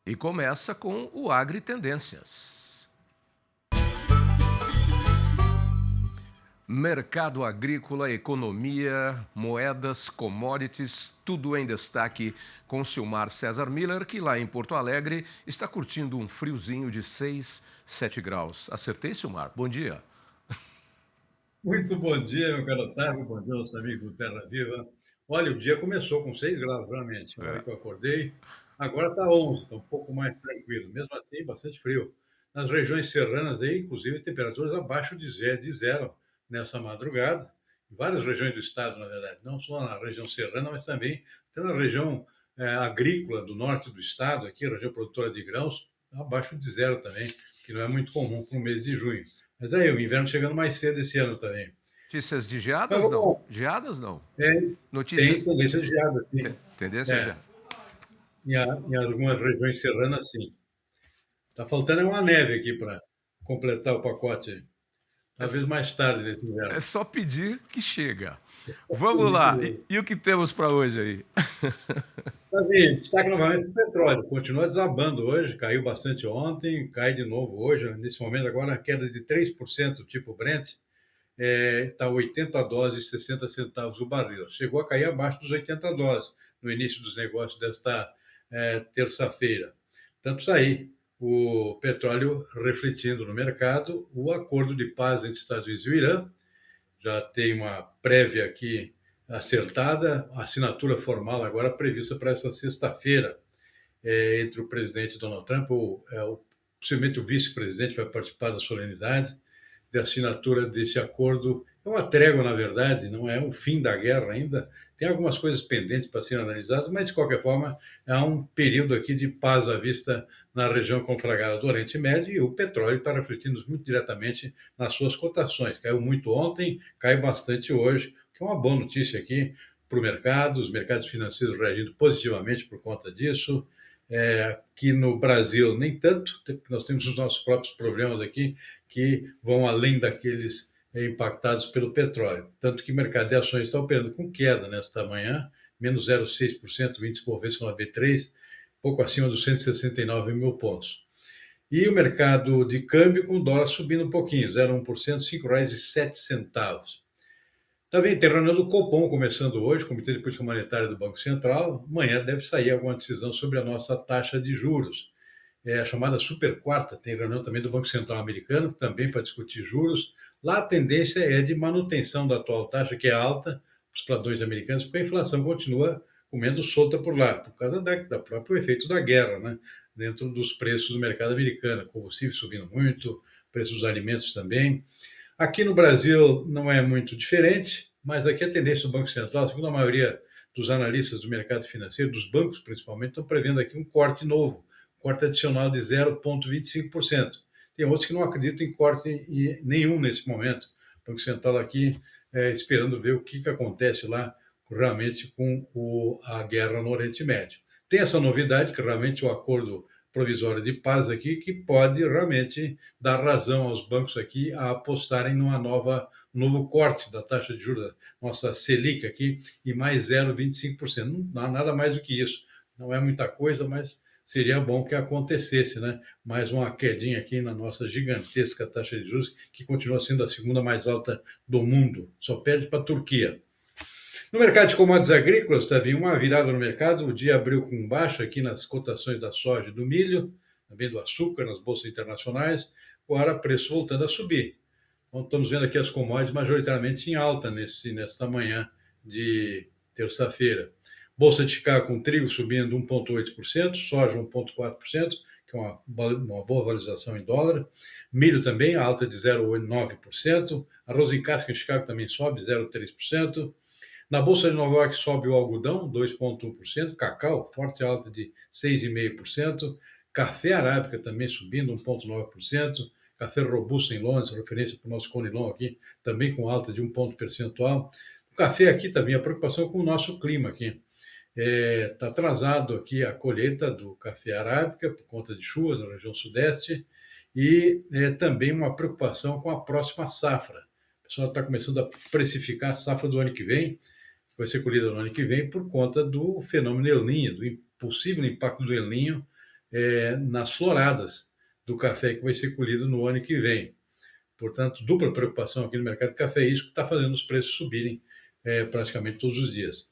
E começa com o Agri Tendências. Mercado agrícola, economia, moedas, commodities, tudo em destaque com Silmar César Miller, que lá em Porto Alegre está curtindo um friozinho de 6, 7 graus. Acertei, Silmar? Bom dia. Muito bom dia, meu caro Otávio. Bom dia aos amigos do Terra Viva. Olha, o dia começou com 6 graus, realmente. Na hora É. que eu acordei, agora está 11, está um pouco mais tranquilo. Mesmo assim, bastante frio. Nas regiões serranas, aí, inclusive, temperaturas abaixo de zero nessa madrugada. Em várias regiões do estado, na verdade. Não só na região serrana, mas também na região agrícola do norte do estado, aqui, região produtora de grãos, abaixo de zero também, que não é muito comum para o mês de junho. Mas aí, o inverno chegando mais cedo esse ano também. Notícias de Mas geadas, não? vamos, Geadas, não. é, tem Notícias. tendência de geada, sim. Tendência É, já. em algumas regiões serranas, sim. Está faltando uma neve aqui para completar o pacote, É, talvez mais tarde nesse é inverno. só pedir que chega. Vamos lá. E o que temos para hoje aí? Davi, destaque novamente o petróleo. Continua desabando hoje, caiu bastante ontem, cai de novo hoje. Nesse momento, agora, a queda de 3%, tipo Brent, está US$ 80 e 60 centavos o barril. Chegou a cair abaixo dos US$ 80 no início dos negócios desta terça-feira. Tanto está aí o petróleo refletindo no mercado o acordo de paz entre Estados Unidos e o Irã. Já tem uma prévia aqui acertada, a assinatura formal agora prevista para essa sexta-feira, entre o presidente Donald Trump, possivelmente o vice-presidente vai participar da solenidade de assinatura desse acordo. É uma trégua, na verdade, não é o fim da guerra ainda. Tem algumas coisas pendentes para serem analisadas, mas, de qualquer forma, há um período aqui de paz à vista na região conflagrada do Oriente Médio e o petróleo está refletindo muito diretamente nas suas cotações. Caiu muito ontem, cai bastante hoje, que é uma boa notícia aqui para o mercado, os mercados financeiros reagindo positivamente por conta disso. Aqui no Brasil, nem tanto, porque nós temos os nossos próprios problemas aqui, que vão além daqueles impactados pelo petróleo. Tanto que o mercado de ações está operando com queda nesta manhã, menos 0,6%, o índice Bovespa B3, pouco acima dos 169 mil pontos. E o mercado de câmbio com o dólar subindo um pouquinho, 0,1%, R$ 5,07. Também tem reunião do Copom começando hoje, Comitê de Política Monetária do Banco Central. Amanhã deve sair alguma decisão sobre a nossa taxa de juros. É a chamada super quarta, tem reunião também do Banco Central americano, também para discutir juros. Lá a tendência é de manutenção da atual taxa, que é alta, os padrões americanos, porque a inflação continua comendo solta por lá, por causa da próprio efeito da guerra, né? Dentro dos preços do mercado americano, combustível subindo muito, preços dos alimentos também. Aqui no Brasil não é muito diferente, mas aqui a tendência do Banco Central, segundo a maioria dos analistas do mercado financeiro, dos bancos principalmente, estão prevendo aqui um corte novo, corte adicional de 0,25%. Tem outros que não acreditam em corte nenhum nesse momento. O Banco Central aqui esperando ver o que acontece lá realmente com a guerra no Oriente Médio. Tem essa novidade que realmente o acordo provisório de paz aqui, que pode realmente dar razão aos bancos aqui a apostarem um novo corte da taxa de juros, nossa Selic aqui, e mais 0,25%. Não há nada mais do que isso. Não é muita coisa, mas seria bom que acontecesse, né? Mais uma quedinha aqui na nossa gigantesca taxa de juros, que continua sendo a segunda mais alta do mundo, só perde para a Turquia. No mercado de commodities agrícolas, teve uma virada no mercado. O dia abriu com baixa aqui nas cotações da soja e do milho, também do açúcar nas bolsas internacionais. Agora, preço voltando a subir. Então, estamos vendo aqui as commodities majoritariamente em alta nessa manhã de terça-feira. Bolsa de Chicago com trigo subindo 1,8%, soja 1,4%, que é uma boa valorização em dólar. Milho também, alta de 0,9%. Arroz em casca em Chicago também sobe 0,3%. Na Bolsa de Nova York sobe o algodão, 2,1%, cacau, forte alta de 6,5%, café arábica também subindo 1,9%, café robusto em Londres, referência para o nosso Conilon aqui, também com alta de 1 ponto percentual. O café aqui também, a preocupação com o nosso clima aqui. Está atrasado aqui a colheita do café arábica por conta de chuvas na região sudeste e também uma preocupação com a próxima safra. O pessoal está começando a precificar a safra do ano que vem, vai ser colhida no ano que vem por conta do fenômeno El Niño, do possível impacto do El Niño nas floradas do café que vai ser colhido no ano que vem. Portanto, dupla preocupação aqui no mercado de café, isso que está fazendo os preços subirem praticamente todos os dias.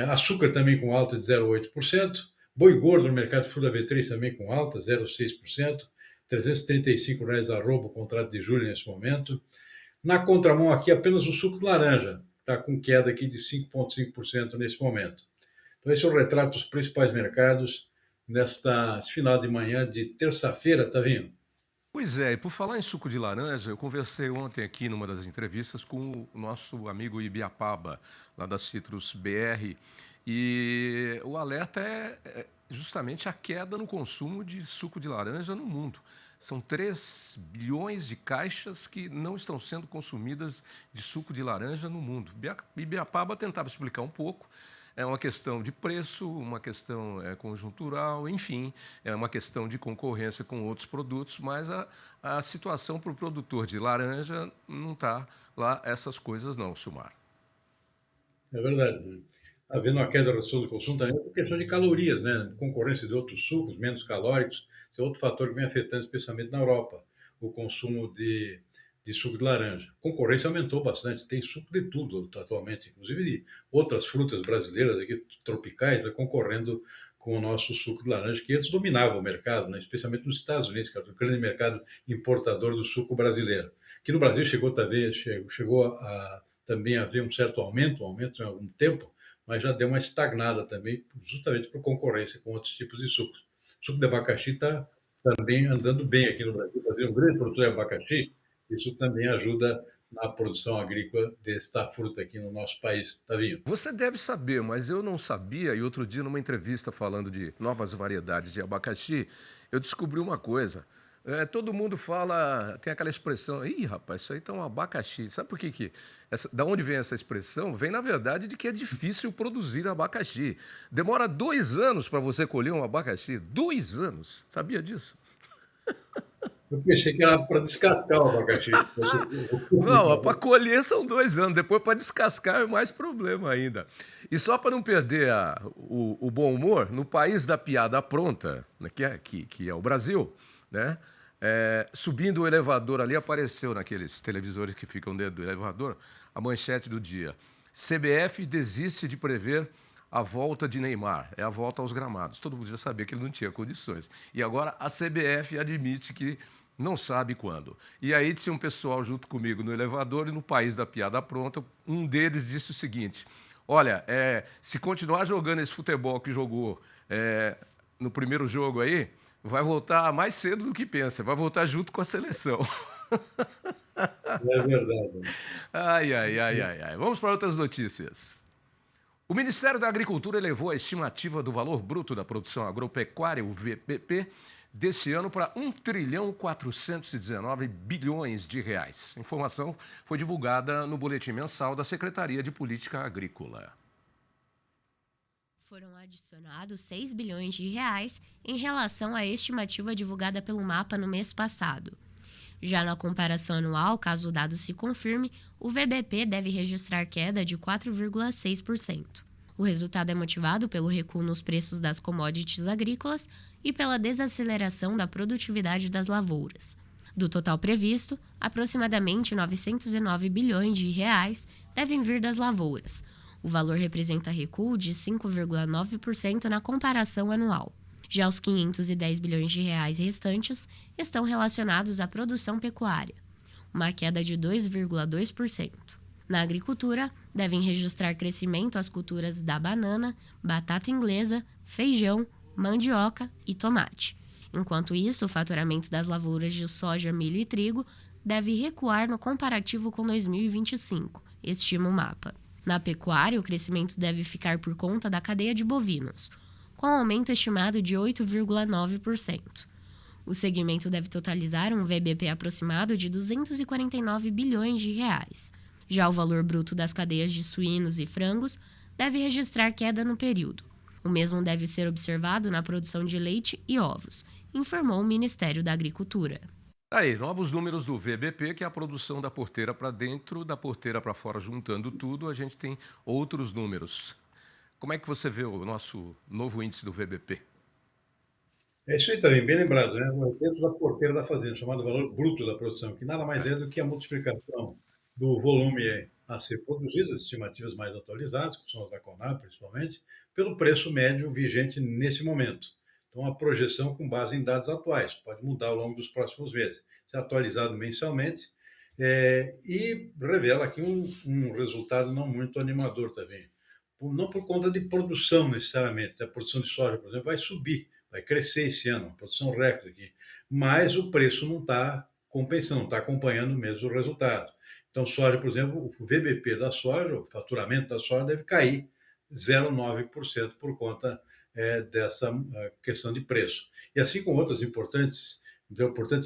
Açúcar também com alta de 0,8%, boi gordo no mercado de fruta B3 também com alta, 0,6%, R$ 335 arroba o contrato de julho nesse momento. Na contramão aqui, apenas o suco de laranja, está com queda aqui de 5,5% nesse momento. Então, esse é o retrato dos principais mercados nesta final de manhã de terça-feira, tá vendo? Pois é, e por falar em suco de laranja, eu conversei ontem aqui numa das entrevistas com o nosso amigo Ibiapaba, lá da Citrus BR, e o alerta é justamente a queda no consumo de suco de laranja no mundo. São 3 bilhões de caixas que não estão sendo consumidas de suco de laranja no mundo. Ibiapaba tentava explicar um pouco. É uma questão de preço, uma questão conjuntural, enfim, é uma questão de concorrência com outros produtos, mas a situação para o produtor de laranja não está lá essas coisas não, Silmar. É verdade. Está havendo uma queda do consumo também por questão de calorias, né? Concorrência de outros sucos menos calóricos, esse é outro fator que vem afetando especialmente na Europa, o consumo de suco de laranja. A concorrência aumentou bastante, tem suco de tudo atualmente, inclusive de outras frutas brasileiras aqui, tropicais, concorrendo com o nosso suco de laranja, que antes dominava o mercado, né? Especialmente nos Estados Unidos, que é o grande mercado importador do suco brasileiro. Aqui no Brasil chegou a também haver um certo aumento em algum tempo, mas já deu uma estagnada também, justamente por concorrência com outros tipos de sucos. O suco de abacaxi está também andando bem aqui no Brasil. O Brasil é um grande produtor de abacaxi, isso também ajuda na produção agrícola desta fruta aqui no nosso país, tá vendo? Você deve saber, mas eu não sabia, e outro dia, numa entrevista falando de novas variedades de abacaxi, eu descobri uma coisa. Todo mundo fala, tem aquela expressão, ih, rapaz, isso aí tá um abacaxi. Sabe por da onde vem essa expressão? Vem, na verdade, de que é difícil produzir abacaxi. Demora 2 anos para você colher um abacaxi. 2 anos. Sabia disso? Eu pensei que era para descascar o abacaxi. Não, para colher são 2 anos, depois para descascar é mais problema ainda. E só para não perder o bom humor, no país da piada pronta, né, que é o Brasil, né? Subindo o elevador ali, apareceu naqueles televisores que ficam dentro do elevador a manchete do dia. CBF desiste de prever a volta de Neymar, é a volta aos gramados. Todo mundo já sabia que ele não tinha condições. E agora a CBF admite que não sabe quando. E aí tinha um pessoal junto comigo no elevador e no país da piada pronta, um deles disse o seguinte, olha, se continuar jogando esse futebol que jogou no primeiro jogo aí, vai voltar mais cedo do que pensa, vai voltar junto com a seleção. É verdade. Ai, ai, ai, ai, ai. Vamos para outras notícias. O Ministério da Agricultura elevou a estimativa do valor bruto da produção agropecuária, o VBP, deste ano para 1,419 bilhões de reais. A informação foi divulgada no boletim mensal da Secretaria de Política Agrícola. Foram adicionados 6 bilhões de reais em relação à estimativa divulgada pelo MAPA no mês passado. Já na comparação anual, caso o dado se confirme, o VBP deve registrar queda de 4,6%. O resultado é motivado pelo recuo nos preços das commodities agrícolas e pela desaceleração da produtividade das lavouras. Do total previsto, aproximadamente 909 bilhões de reais devem vir das lavouras. O valor representa recuo de 5,9% na comparação anual. Já os 510 bilhões de reais restantes estão relacionados à produção pecuária, uma queda de 2,2%. Na agricultura, devem registrar crescimento as culturas da banana, batata inglesa, feijão, mandioca e tomate. Enquanto isso, o faturamento das lavouras de soja, milho e trigo deve recuar no comparativo com 2025, estima o MAPA. Na pecuária, o crescimento deve ficar por conta da cadeia de bovinos, com aumento estimado de 8,9%. O segmento deve totalizar um VBP aproximado de 249 bilhões de reais. Já o valor bruto das cadeias de suínos e frangos deve registrar queda no período. O mesmo deve ser observado na produção de leite e ovos, informou o Ministério da Agricultura. Aí, novos números do VBP, que é a produção da porteira para dentro, da porteira para fora, juntando tudo, a gente tem outros números. Como é que você vê o nosso novo índice do VBP? É isso aí também, bem lembrado, né? Dentro da porteira da fazenda, chamado valor bruto da produção, que nada mais É. é do que a multiplicação do volume a ser produzido, as estimativas mais atualizadas, que são as da Conab principalmente, pelo preço médio vigente nesse momento. Então, a projeção com base em dados atuais, pode mudar ao longo dos próximos meses. Isso é atualizado mensalmente e revela aqui um resultado não muito animador também. Não por conta de produção necessariamente, a produção de soja, por exemplo, vai subir, vai crescer esse ano, uma produção recorde aqui, mas o preço não está compensando, não está acompanhando mesmo o resultado. Então, soja, por exemplo, o VBP da soja, o faturamento da soja deve cair 0,9% por conta dessa questão de preço. E assim com outras importantes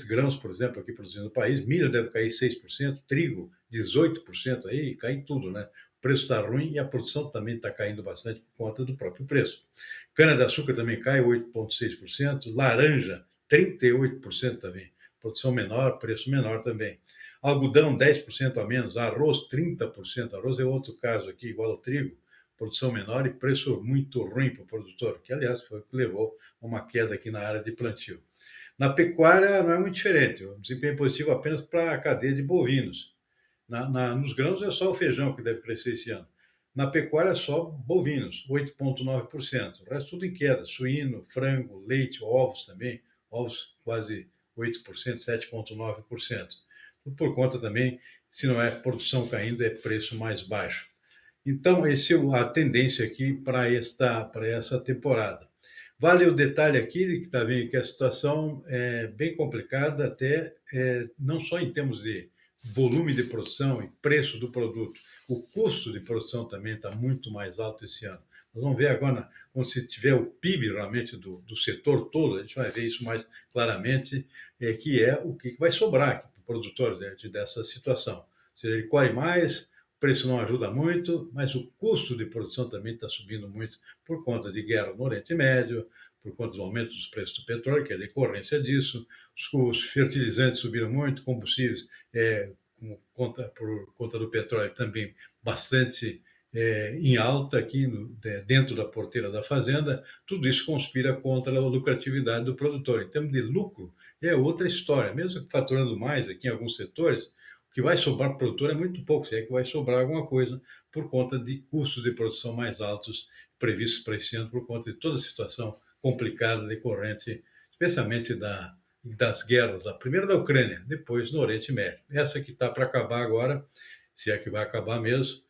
grãos, por exemplo, aqui produzindo no país, milho deve cair 6%, trigo 18%, aí cai tudo, né? O preço está ruim e a produção também está caindo bastante por conta do próprio preço. Cana-de-açúcar também cai 8,6%, laranja 38% também, produção menor, preço menor também. Algodão 10% a menos, arroz 30%, arroz é outro caso aqui, igual ao trigo, produção menor e preço muito ruim para o produtor, que aliás foi o que levou a uma queda aqui na área de plantio. Na pecuária não é muito diferente, o desempenho é positivo apenas para a cadeia de bovinos. Nos grãos é só o feijão que deve crescer esse ano. Na pecuária é só bovinos, 8,9%. O resto tudo em queda, suíno, frango, leite, ovos também, ovos quase 8%, 7,9%. Tudo por conta também, se não é produção caindo, é preço mais baixo. Então, essa é a tendência aqui para essa temporada. Vale o detalhe aqui que está vendo que a situação é bem complicada, até não só em termos de volume de produção e preço do produto, o custo de produção também está muito mais alto esse ano. Nós vamos ver agora, quando se tiver o PIB realmente do setor todo, a gente vai ver isso mais claramente, que é o que vai sobrar para o produtor dessa situação. Ou seja, ele colhe mais, o preço não ajuda muito, mas o custo de produção também está subindo muito por conta de guerra no Oriente Médio, por conta do aumento dos preços do petróleo, que é a decorrência disso. Os fertilizantes subiram muito, combustíveis, por conta do petróleo, também bastante em alta aqui dentro da porteira da fazenda. Tudo isso conspira contra a lucratividade do produtor. Em termos de lucro, é outra história. Mesmo faturando mais aqui em alguns setores, o que vai sobrar para o produtor é muito pouco, se é que vai sobrar alguma coisa, por conta de custos de produção mais altos previstos para esse ano, por conta de toda a situação complicada decorrente, especialmente das guerras, a primeira da Ucrânia, depois no Oriente Médio. Essa que está para acabar agora, se é que vai acabar mesmo,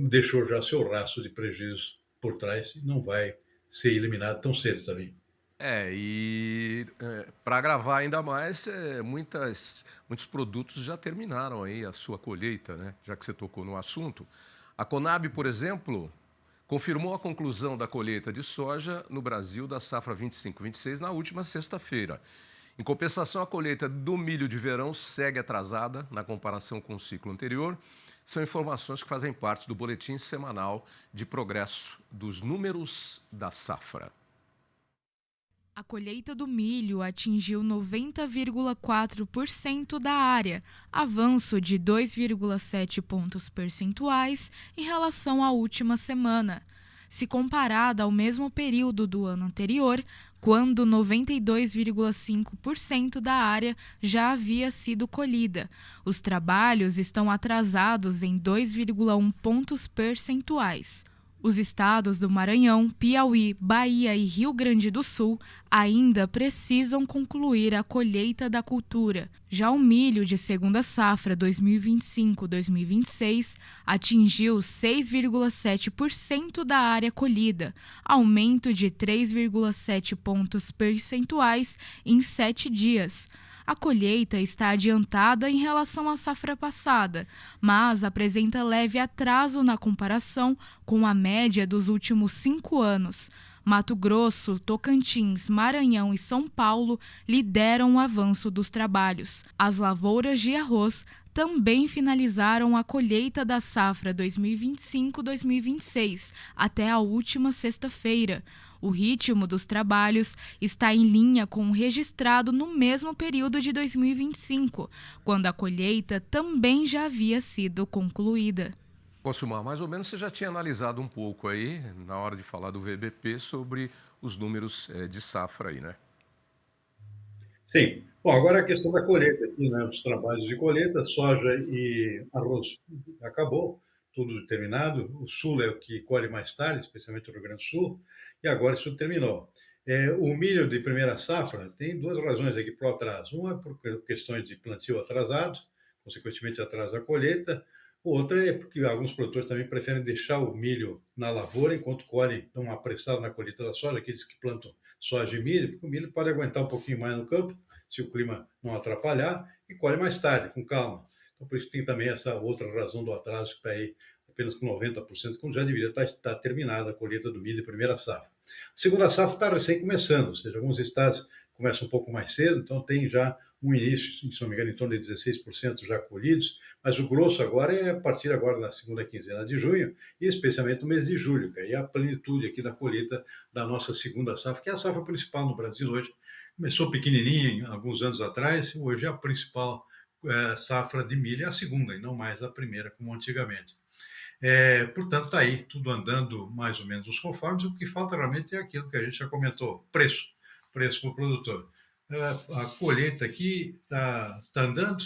deixou já seu rastro de prejuízo por trás e não vai ser eliminado tão cedo também. Para agravar ainda mais, muitos produtos já terminaram aí a sua colheita, né? Já que você tocou no assunto. A Conab, por exemplo, confirmou a conclusão da colheita de soja no Brasil da safra 25/26 na última sexta-feira. Em compensação, a colheita do milho de verão segue atrasada na comparação com o ciclo anterior. São informações que fazem parte do boletim semanal de progresso dos números da safra. A colheita do milho atingiu 90,4% da área, avanço de 2,7 pontos percentuais em relação à última semana. Se comparada ao mesmo período do ano anterior, quando 92,5% da área já havia sido colhida. Os trabalhos estão atrasados em 2,1 pontos percentuais. Os estados do Maranhão, Piauí, Bahia e Rio Grande do Sul ainda precisam concluir a colheita da cultura. Já o milho de segunda safra 2025-2026 atingiu 6,7% da área colhida, aumento de 3,7 pontos percentuais em 7 dias. A colheita está adiantada em relação à safra passada, mas apresenta leve atraso na comparação com a média dos últimos 5 anos. Mato Grosso, Tocantins, Maranhão e São Paulo lideram o avanço dos trabalhos. As lavouras de arroz também finalizaram a colheita da safra 2025-2026 até a última sexta-feira. O ritmo dos trabalhos está em linha com o registrado no mesmo período de 2025, quando a colheita também já havia sido concluída. Silmar, mais ou menos você já tinha analisado um pouco aí, na hora de falar do VBP, sobre os números de safra aí, né? Sim. Bom, agora a questão da colheita aqui, né? Os trabalhos de colheita, soja e arroz acabou, tudo terminado. O Sul é o que colhe mais tarde, especialmente o Rio Grande do Sul, e agora isso terminou. O milho de primeira safra tem duas razões aqui para o atraso. Uma é por questões de plantio atrasado, consequentemente atrasa a colheita. Outra é porque alguns produtores também preferem deixar o milho na lavoura enquanto colhem, dão uma apressada na colheita da soja, aqueles que plantam soja e milho, porque o milho pode aguentar um pouquinho mais no campo, se o clima não atrapalhar, e colhe mais tarde, com calma. Então, por isso tem também essa outra razão do atraso, que está aí apenas com 90%, quando já deveria estar terminada a colheita do milho de primeira safra. A segunda safra está recém começando, ou seja, alguns estados começam um pouco mais cedo, então tem já um início, se não me engano, em torno de 16% já colhidos, mas o grosso agora é a partir agora da segunda quinzena de junho, e especialmente no mês de julho, que aí é a plenitude aqui da colheita da nossa segunda safra, que é a safra principal no Brasil hoje. Começou pequenininha alguns anos atrás, hoje é a principal safra de milho, é a segunda e não mais a primeira, como antigamente. Portanto, está aí tudo andando mais ou menos nos conformes. O que falta realmente é aquilo que a gente já comentou: preço para o produtor. A colheita aqui está andando,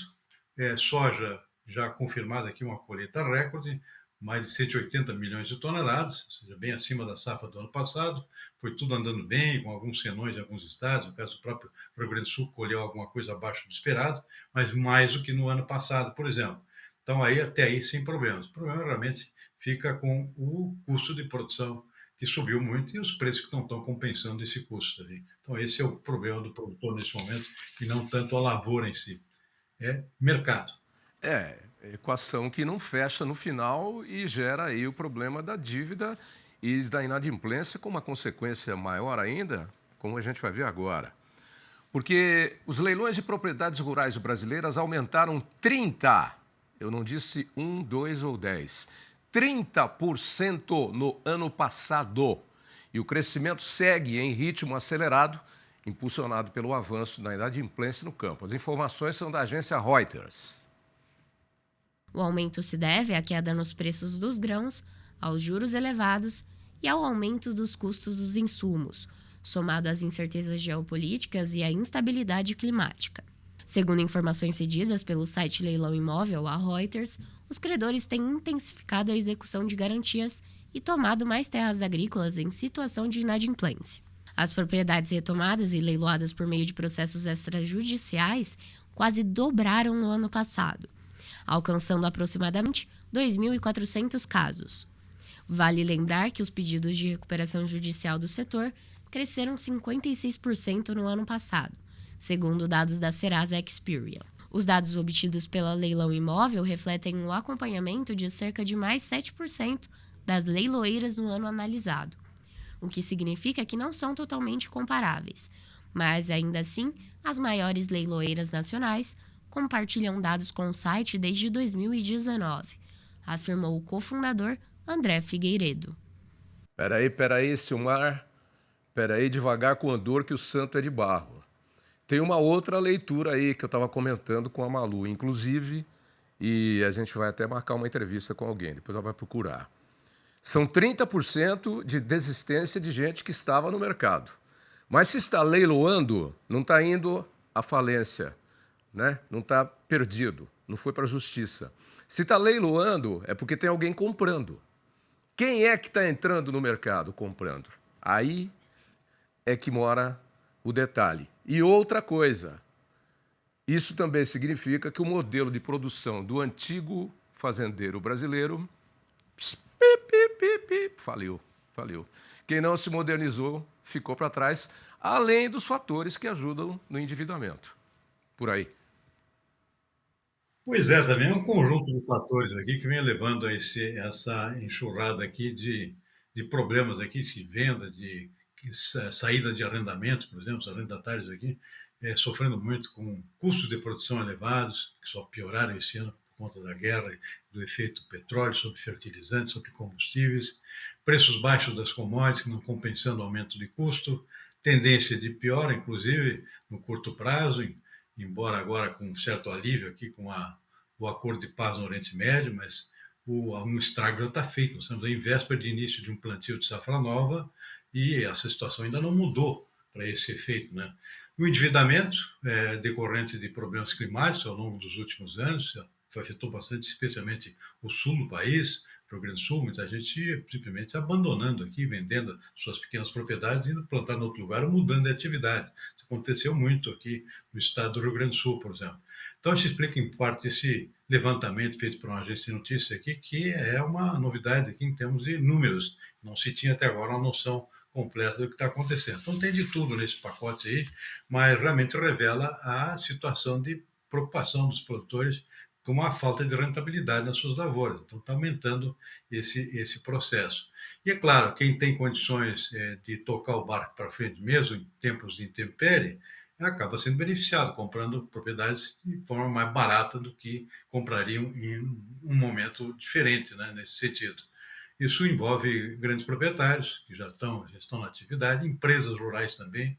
soja já confirmada aqui, uma colheita recorde, mais de 180 milhões de toneladas, ou seja, bem acima da safra do ano passado. Foi tudo andando bem, com alguns senões em alguns estados. No caso do próprio Rio Grande do Sul, colheu alguma coisa abaixo do esperado, mas mais do que no ano passado, por exemplo. Então, aí até aí sem problemas. O problema realmente fica com o custo de produção, que subiu muito, e os preços que não estão compensando esse custo ali. Então, esse é o problema do produtor nesse momento, e não tanto a lavoura em si. É mercado. Equação que não fecha no final e gera aí o problema da dívida e da inadimplência, com uma consequência maior ainda, como a gente vai ver agora. Porque os leilões de propriedades rurais brasileiras aumentaram 30%, eu não disse 1, 2 ou 10, 30% no ano passado. E o crescimento segue em ritmo acelerado, impulsionado pelo avanço da inadimplência no campo. As informações são da agência Reuters. O aumento se deve à queda nos preços dos grãos, aos juros elevados e ao aumento dos custos dos insumos, somado às incertezas geopolíticas e à instabilidade climática. Segundo informações cedidas pelo site Leilão Imóvel, a Reuters, os credores têm intensificado a execução de garantias e tomado mais terras agrícolas em situação de inadimplência. As propriedades retomadas e leiloadas por meio de processos extrajudiciais quase dobraram no ano passado, alcançando aproximadamente 2.400 casos. Vale lembrar que os pedidos de recuperação judicial do setor cresceram 56% no ano passado, segundo dados da Serasa Experian. Os dados obtidos pela Leilão Imóvel refletem um acompanhamento de cerca de mais 7% das leiloeiras no ano analisado, o que significa que não são totalmente comparáveis, mas ainda assim, as maiores leiloeiras nacionais compartilham dados com o site desde 2019, afirmou o cofundador André Figueiredo. Peraí, Silmar. Peraí, devagar com andor que o santo é de barro. Tem uma outra leitura aí que eu estava comentando com a Malu, inclusive, e a gente vai até marcar uma entrevista com alguém, depois ela vai procurar. São 30% de desistência de gente que estava no mercado. Mas se está leiloando, não está indo à falência, né? Não está perdido, não foi para a justiça. Se está leiloando, é porque tem alguém comprando. Quem é que está entrando no mercado comprando? Aí é que mora o detalhe. E outra coisa, isso também significa que o modelo de produção do antigo fazendeiro brasileiro faliu. Quem não se modernizou ficou para trás, além dos fatores que ajudam no endividamento. Por aí. Pois é, também é um conjunto de fatores aqui que vem levando a essa enxurrada aqui de problemas aqui, de venda, de saída de arrendamentos, por exemplo, os arrendatários aqui, sofrendo muito com custos de produção elevados, que só pioraram esse ano por conta da guerra, do efeito petróleo sobre fertilizantes, sobre combustíveis, preços baixos das commodities, não compensando o aumento de custo, tendência de piora, inclusive, no curto prazo, embora agora com um certo alívio aqui com o acordo de paz no Oriente Médio, mas um estrago já está feito. Nós estamos em véspera de início de um plantio de safra nova e essa situação ainda não mudou para esse efeito, né? O endividamento decorrente de problemas climáticos ao longo dos últimos anos afetou bastante, especialmente o sul do país, Rio Grande do Sul, muita gente simplesmente abandonando aqui, vendendo suas pequenas propriedades, indo plantar em outro lugar ou mudando de atividade. Isso aconteceu muito aqui no estado do Rio Grande do Sul, por exemplo. Então, isso explica, em parte, esse levantamento feito por uma agência de notícias aqui, que é uma novidade aqui em termos de números. Não se tinha até agora uma noção completa do que está acontecendo. Então, tem de tudo nesse pacote aí, mas realmente revela a situação de preocupação dos produtores com a falta de rentabilidade nas suas lavouras. Então, está aumentando esse processo. E, é claro, quem tem condições de tocar o barco para frente, mesmo em tempos de intempérie, acaba sendo beneficiado, comprando propriedades de forma mais barata do que comprariam em um momento diferente, né, nesse sentido. Isso envolve grandes proprietários, que já estão na atividade, empresas rurais também,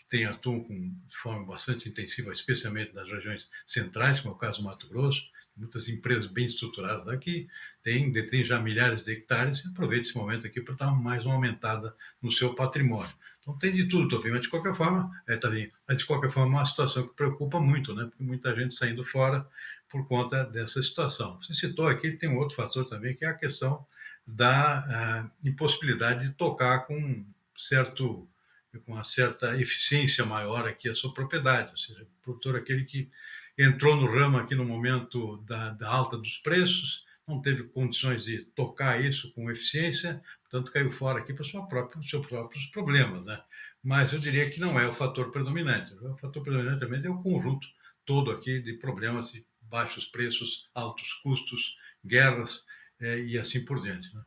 que atuam de forma bastante intensiva, especialmente nas regiões centrais, como é o caso do Mato Grosso. Muitas empresas bem estruturadas aqui detêm já milhares de hectares e aproveitam esse momento aqui para dar mais uma aumentada no seu patrimônio. Então tem de tudo, Tovinho, mas de qualquer forma, é uma situação que preocupa muito, né? Porque muita gente saindo fora por conta dessa situação. Você citou aqui, tem um outro fator também, que é a questão da impossibilidade de tocar com uma certa eficiência maior aqui a sua propriedade, ou seja, o produtor aquele que entrou no ramo aqui no momento da alta dos preços, não teve condições de tocar isso com eficiência, portanto caiu fora aqui para os seus próprios problemas, né? Mas eu diria que não é o fator predominante. O fator predominante também é o conjunto todo aqui de problemas de baixos preços, altos custos, guerras e assim por diante, né?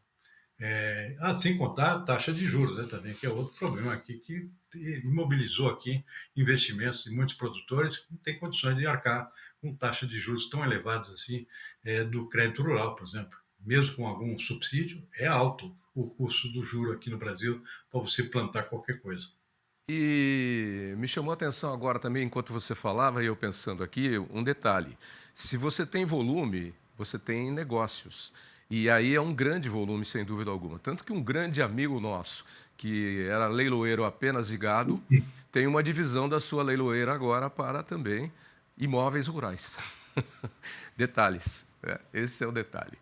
Sem contar a taxa de juros, né, também, que é outro problema aqui que imobilizou aqui investimentos de muitos produtores que não têm condições de arcar com taxa de juros tão elevadas assim do crédito rural, por exemplo. Mesmo com algum subsídio, é alto o custo do juro aqui no Brasil para você plantar qualquer coisa. E me chamou a atenção agora também, enquanto você falava, e eu pensando aqui, um detalhe. Se você tem volume, você tem negócios. E aí é um grande volume, sem dúvida alguma. Tanto que um grande amigo nosso, que era leiloeiro apenas de gado, tem uma divisão da sua leiloeira agora para também imóveis rurais. Detalhes. Esse é o detalhe.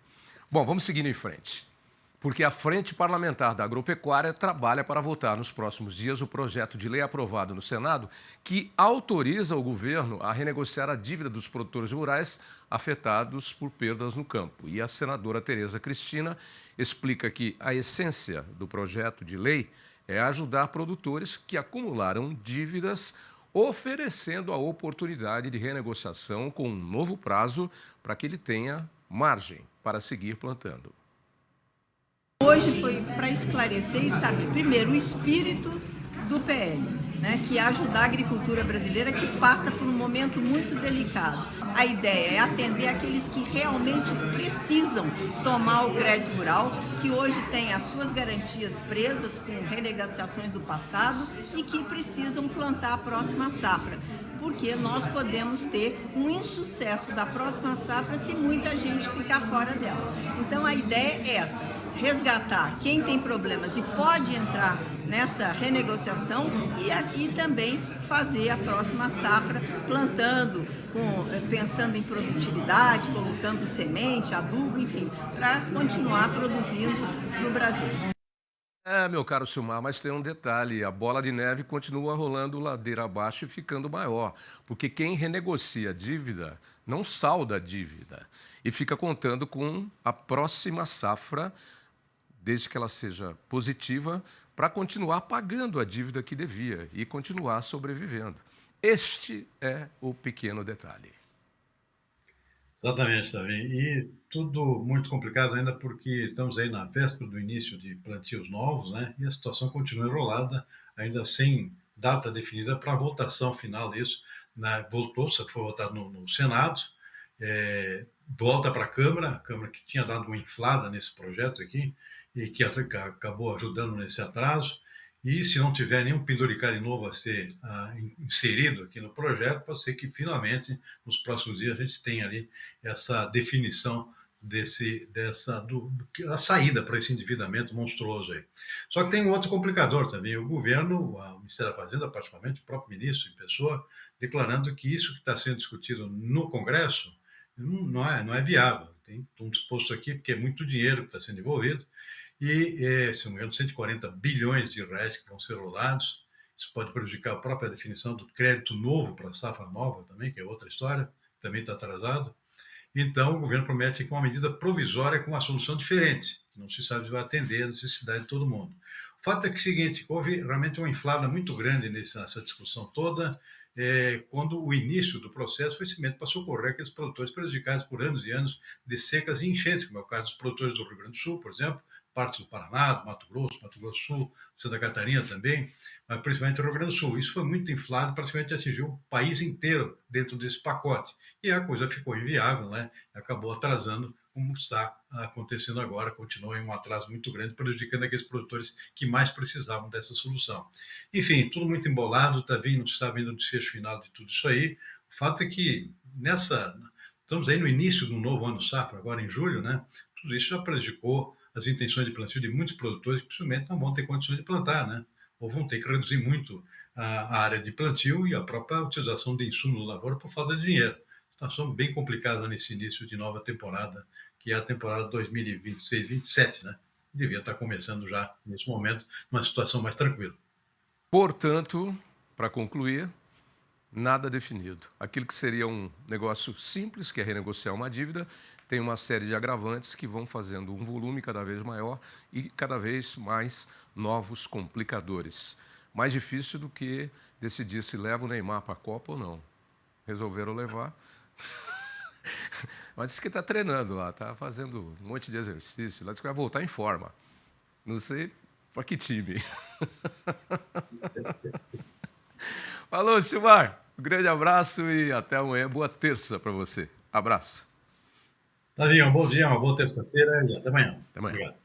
Bom, vamos seguindo em frente. Porque a Frente Parlamentar da Agropecuária trabalha para votar nos próximos dias o projeto de lei aprovado no Senado que autoriza o governo a renegociar a dívida dos produtores rurais afetados por perdas no campo. E a senadora Tereza Cristina explica que a essência do projeto de lei é ajudar produtores que acumularam dívidas, oferecendo a oportunidade de renegociação com um novo prazo para que ele tenha margem para seguir plantando. Hoje foi para esclarecer e saber, primeiro, o espírito do PL, né, que é ajudar a agricultura brasileira que passa por um momento muito delicado. A ideia é atender aqueles que realmente precisam tomar o crédito rural, que hoje têm as suas garantias presas com renegociações do passado e que precisam plantar a próxima safra, porque nós podemos ter um insucesso da próxima safra se muita gente ficar fora dela. Então a ideia é essa: resgatar quem tem problemas e pode entrar nessa renegociação e também fazer a próxima safra plantando, pensando em produtividade, colocando semente, adubo, enfim, para continuar produzindo no Brasil. Meu caro Silmar, mas tem um detalhe, a bola de neve continua rolando ladeira abaixo e ficando maior, porque quem renegocia a dívida não salda a dívida e fica contando com a próxima safra, desde que ela seja positiva, para continuar pagando a dívida que devia e continuar sobrevivendo. Este é o pequeno detalhe. Exatamente, Davi. E tudo muito complicado ainda porque estamos aí na véspera do início de plantios novos, né? E a situação continua enrolada, ainda sem data definida para a votação final. Isso foi votado no Senado, volta para a Câmara que tinha dado uma inflada nesse projeto aqui e que acabou ajudando nesse atraso. E se não tiver nenhum penduricalho novo a ser inserido aqui no projeto, pode ser que finalmente, nos próximos dias, a gente tenha ali essa definição a saída para esse endividamento monstruoso aí. Só que tem um outro complicador também. O governo, o Ministério da Fazenda, particularmente, o próprio ministro em pessoa, declarando que isso que está sendo discutido no Congresso não é viável. Tem um disposto aqui, porque é muito dinheiro que está sendo envolvido, e, se não me engano, 140 bilhões de reais que vão ser rolados. Isso pode prejudicar a própria definição do crédito novo para a safra nova também, que é outra história, também está atrasado. Então, o governo promete uma medida provisória com uma solução diferente, que não se sabe se vai atender a necessidade de todo mundo. O fato é que é o seguinte, houve realmente uma inflada muito grande nessa discussão toda, quando o início do processo foi simplesmente para socorrer aqueles produtores prejudicados por anos e anos de secas e enchentes, como é o caso dos produtores do Rio Grande do Sul, por exemplo, partes do Paraná, do Mato Grosso do Sul, Santa Catarina também, mas principalmente o Rio Grande do Sul. Isso foi muito inflado, praticamente atingiu o país inteiro dentro desse pacote. E a coisa ficou inviável, né? Acabou atrasando, como está acontecendo agora, continua em um atraso muito grande, prejudicando aqueles produtores que mais precisavam dessa solução. Enfim, tudo muito embolado, não se sabe ainda o desfecho final de tudo isso aí. O fato é que estamos aí no início de um novo ano safra, agora em julho, né? Tudo isso já prejudicou as intenções de plantio de muitos produtores que, possivelmente, não vão ter condições de plantar, né? Ou vão ter que reduzir muito a área de plantio e a própria utilização de insumos da lavoura por falta de dinheiro. Situação bem complicada nesse início de nova temporada, que é a temporada 2026-27, né? Devia estar começando já, nesse momento, numa situação mais tranquila. Portanto, para concluir, nada definido. Aquilo que seria um negócio simples, que é renegociar uma dívida, tem uma série de agravantes que vão fazendo um volume cada vez maior e cada vez mais novos complicadores. Mais difícil do que decidir se leva o Neymar para a Copa ou não. Resolveram levar. Mas disse que está treinando lá, está fazendo um monte de exercício. Lá disse que vai voltar em forma. Não sei para que time. Falou, Silmar. Um grande abraço e até amanhã. Boa terça para você. Abraço. Tavinho, um bom dia, uma boa terça-feira e até amanhã. Até amanhã. Obrigado.